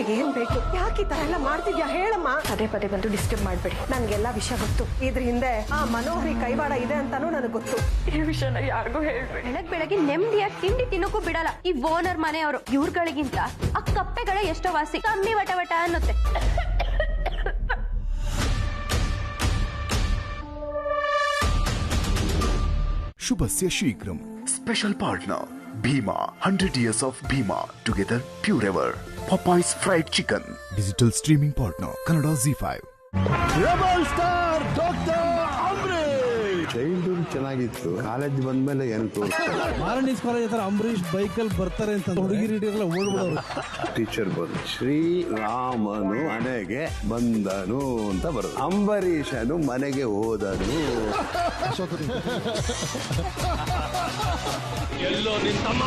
ನಿನಗೆ ಏನ್ ಬೇಕು? ಯಾಕೆ ಈ ತರ ಎಲ್ಲ ಮಾಡ್ತಿದ್ಯಾ ಹೇಳಮ್ಮ. ಪದೇ ಪದೇ ಬಂದು ಡಿಸ್ಟರ್ಬ್ ಮಾಡ್ಬೇಡಿ. ನನ್ಗೆಲ್ಲ ವಿಷಯ ಗೊತ್ತು. ಇದ್ರ ಹಿಂದೆ ಆ ಮನೋಹರಿ ಕೈವಾಡ ಇದೆ ಅಂತಾನೂ ನನಗೆ ಗೊತ್ತು. ಈ ವಿಷಯನ ಯಾರಿಗೂ ಹೇಳ್ಬೇಡಿ. ಬೆಳಗ್ಗೆ ನೆಮ್ಮದಿಯಾಗಿ ತಿಂಡಿ ತಿನ್ನೋಕ್ಕೂ ಬಿಡಲ್ಲ ಈ ಓನರ್ ಮನೆಯವರು. ಇವ್ರಗಳಿಗಿಂತ ಆ ಕಪ್ಪೆಗಳೇ ಎಷ್ಟೋ ವಾಸಿ. ಕಮ್ಮಿ ವಟ ವಟ ಅನ್ನುತ್ತೆ. ಶುಭಸ್ಯ ಶೀಘ್ರಂ. Special partner Bhima, 100 years of Bhima, together pure ever. Popeye's fried chicken. Digital streaming partner Kannada Z5. Rebel star doctor Ambareesh. Childhood ಚೆನ್ನಾಗಿತ್ತು, ಕಾಲೇಜ್ ಬಂದ್ಮೇಲೆ ಏನು ತೋರಿಸ್ತಾರೆ. ಮಾರಣಿಸ್ ಕಾಲೇಜ್ ಹತ್ರ ಅಂಬರೀಶ್ ಬೈಕಲ್ಲಿ ಬರ್ತಾರೆ ಅಂತ ಹುಡುಗಿರಿ ಓಡ್ಬಿಡೋರು. ಟೀಚರ್ ಬಂದು ಶ್ರೀರಾಮನು ಮನೆಗೆ ಬಂದನು ಅಂತ ಬರೋದು, ಅಂಬರೀಷನು ಮನೆಗೆ ಹೋದನು. ಎಲ್ಲೋ ನಿಂತಮ್ಮ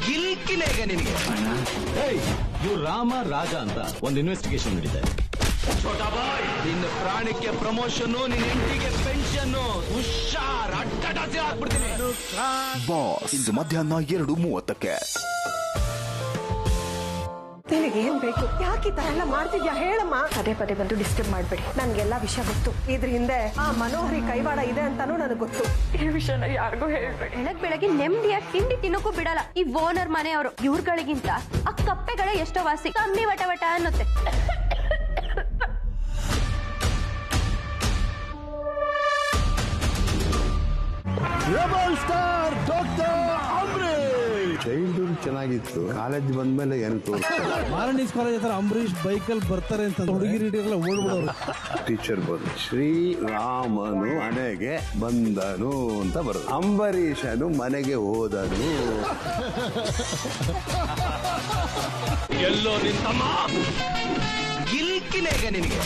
ಗಿಲ್ಕಿನೇ ಈಗ ನಿನಗೆ. ಇವ್ರು ರಾಮ ರಾಜ ಅಂತ ಒಂದು ಇನ್ವೆಸ್ಟಿಗೇಷನ್ ನಡೀತಾ ಇದೆ. ಛೋಟಾ ಬಾಯ್, ನಿನ್ನ ಪ್ರಾಣಕ್ಕೆ ಪ್ರಮೋಷನ್, ನಿನ್ನ ಹೆಂಡತಿಗೆ ಪೆನ್ಷನ್. ಹುಷಾರ್, ಅಡ್ಡಾಸಿ ಹಾಕ್ಬಿಡ್ತೀನಿ. ಬಾಸ್ ಇಂದು ಮಧ್ಯಾಹ್ನ 2:30ಕ್ಕೆ. ನಿನಗೆ ಏನ್ ಬೇಕು? ಯಾಕೆ ಈ ತರ ಎಲ್ಲ ಮಾಡ್ತಿದ್ಯಾ ಹೇಳಮ್ಮ. ಪದೇ ಪದೇ ಬಂದು ಡಿಸ್ಟರ್ಬ್ ಮಾಡ್ಬೇಡಿ. ನನ್ಗೆಲ್ಲ ವಿಷಯ ಗೊತ್ತು. ಇದ್ರ ಹಿಂದೆ ಆ ಮನೋಹರಿ ಕೈವಾಡ ಇದೆ ಅಂತಾನೂ ನನಗೆ ಗೊತ್ತು. ಈ ವಿಷಯನ ಯಾರಿಗೂ ಹೇಳ್ಬೇಡಿ. ಬೆಳಗ್ಗೆ ನೆಮ್ಮದಿಯಾಗಿ ತಿಂಡಿ ತಿನ್ನೋಕ್ಕೂ ಬಿಡಲ್ಲ ಈ ಓನರ್ ಮನೆಯವರು. ಇವ್ರಗಳಿಗಿಂತ ಆ ಕಪ್ಪೆಗಳೇ ಎಷ್ಟೋ ವಾಸಿ. ಕಮ್ಮಿ ವಟ ವಟ ಅನ್ನುತ್ತೆ. Rebel star doctor Ambareesh. Childhood ಚೆನ್ನಾಗಿತ್ತು, ಕಾಲೇಜ್ ಬಂದ್ಮೇಲೆ ಏನು ತೋರಿಸ್ತಾರೆ. ಮಾರಣಿಸ್ ಕಾಲೇಜ್ ಹತ್ರ ಅಂಬರೀಶ್ ಬೈಕಲ್ಲಿ ಬರ್ತಾರೆ ಅಂತ ಹುಡುಗಿರಿ ಓಡ್ಬಿಡೋರು. ಟೀಚರ್ ಬಂದು ಶ್ರೀರಾಮನು ಮನೆಗೆ ಬಂದನು ಅಂತ ಬರೋದು, ಅಂಬರೀಷನು ಮನೆಗೆ ಹೋದನು. ಎಲ್ಲೋ ನಿಂತಮ್ಮ ಗಿಲ್ಕಿನೇ ಈಗ ನಿನಗೆ.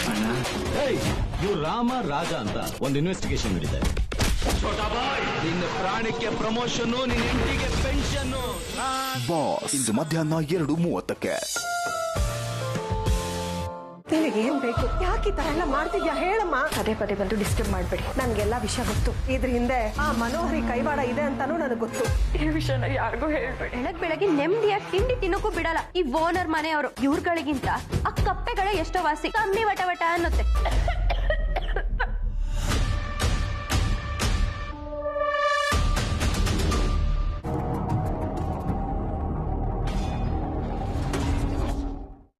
ಇವ್ರು ರಾಮ ರಾಜ ಅಂತ ಒಂದು ಇನ್ವೆಸ್ಟಿಗೇಷನ್ ನಡೀತಾ ಇದೆ. ಛೋಟಾ ಬಾಯ್, ನಿನ್ನ ಪ್ರಾಣಕ್ಕೆ ಪ್ರಮೋಷನ್, ನಿನ್ನ ಹೆಂಡತಿಗೆ ಪೆನ್ಷನ್. ಬಾಸ್ ಇಂದು ಮಧ್ಯಾಹ್ನ 2:30ಕ್ಕೆ. ನಿನಗೆ ಏನ್ ಬೇಕು? ಯಾಕೆ ಈ ತರ ಎಲ್ಲ ಮಾಡ್ತಿದ್ಯಾ ಹೇಳಮ್ಮ. ಪದೇ ಪದೇ ಬಂದು ಡಿಸ್ಟರ್ಬ್ ಮಾಡ್ಬೇಡಿ. ನನ್ಗೆಲ್ಲ ವಿಷಯ ಗೊತ್ತು. ಇದ್ರ ಹಿಂದೆ ಆ ಮನೋಹರಿ ಕೈವಾಡ ಇದೆ ಅಂತಾನೂ ನನಗೆ ಗೊತ್ತು. ಈ ವಿಷಯನ ಯಾರಿಗೂ ಹೇಳ್ಬೇಡಿ. ಬೆಳಗ್ಗೆ ನೆಮ್ಮದಿಯಾಗಿ ತಿಂಡಿ ತಿನ್ನೋಕ್ಕೂ ಬಿಡಲ್ಲ ಈ ಓನರ್ ಮನೆಯವರು. ಇವ್ರಗಳಿಗಿಂತ ಆ ಕಪ್ಪೆಗಳೇ ಎಷ್ಟೋ ವಾಸಿ. ಕಮ್ಮಿ ವಟ ವಟ ಅನ್ನುತ್ತೆ.